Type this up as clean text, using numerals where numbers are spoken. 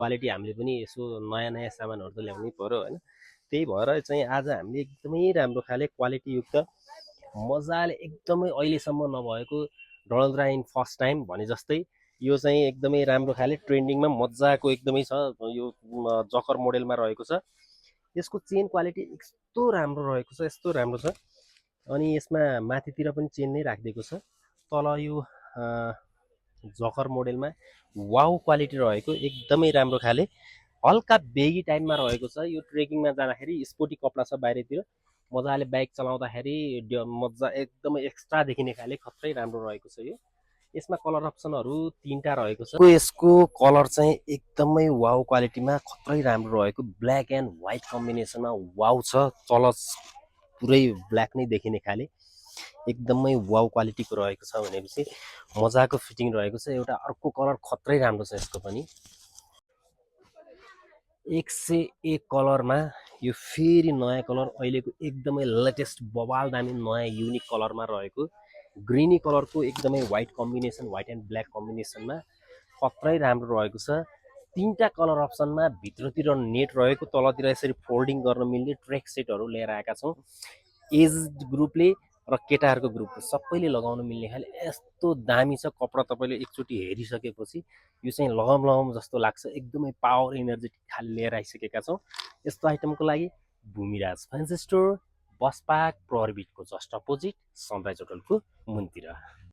Quality हामीले पनि यसो नयाँ नयाँ सामानहरू त ल्याउनै पर्यो होइन। त्यही भएर चाहिँ आज हामीले एकदमै राम्रो खाले क्वालिटीयुक्त मजाले एकदमै अहिलेसम्म नभएको डडलद्रा इन फर्स्ट टाइम भने जस्तै यो चाहिँ एकदमै राम्रो खाले ट्रेन्डिङमा मजाको एकदमै छ। यो जकर मोडेलमा रहेको छ। यसको चेन क्वालिटी यस्तो राम्रो रहेको छ, यस्तो राम्रो छ। अनि यसमा माथितिर पनि चेन नै राखिदिएको छ। तल यो जकर मोडेलमा वाउ क्वालिटी रहेको एकदमै राम्रो खाले हल्का बेगी टाइपमा रहेको छ। यो ट्रेकिङमा जाँदाखेरि स्पोर्टी कपडा छ बाहिरतिर, मजाले बाइक चलाउँदाखेरि मजा एकदमै एक्स्ट्रा देखिने खाले खत्रै राम्रो रहेको छ। यो यसमा कलर अप्सनहरू 3टा रहेको छ। यसको कलर चाहिँ एकदमै वाउ क्वालिटीमा खत्रै राम्रो रहेको ब्ल्याक एन्ड व्हाइट कम्बिनेसनमा वाउ छ। तल पुरै ब्ल्याक नै देखिने खाले एकदमै वाउ क्वालिटीको रहेको छ भनेपछि मजाको फिटिङ रहेको छ। एउटा अर्को कलर खत्रै राम्रो छ यसको पनि 101 कलरमा यो फेरि नयाँ कलर अहिलेको एकदमै लेटेस्ट बवाल दामी नयाँ युनिक कलरमा रहेको ग्रिनी कलरको एकदमै white combination, white and black कम्बिनेसनमा खत्रै राम्रो रहेको छ। 3टा कलर अप्सनमा भित्रतिर नेट रहेको, तलतिर यसरी फोल्डिङ गर्न मिल्ने ट्रेक सेटहरू लिएर आएका छौँ। एज ग्रुपले र केटाहरूको ग्रुपले सबैले लगाउन मिल्ने खाले यस्तो दामी छ कपडा। तपाईँले एकचोटि हेरिसकेपछि यो चाहिँ लगम लगम जस्तो लाग्छ। एकदमै पावर एनर्जेटिक खाले लिएर आइसकेका छौँ। यस्तो आइटमको लागि Bhumiraj fancy store, bus park, प्रहरी बिटको जस्ट अपोजिट, सनराइज होटलको मुनतिर।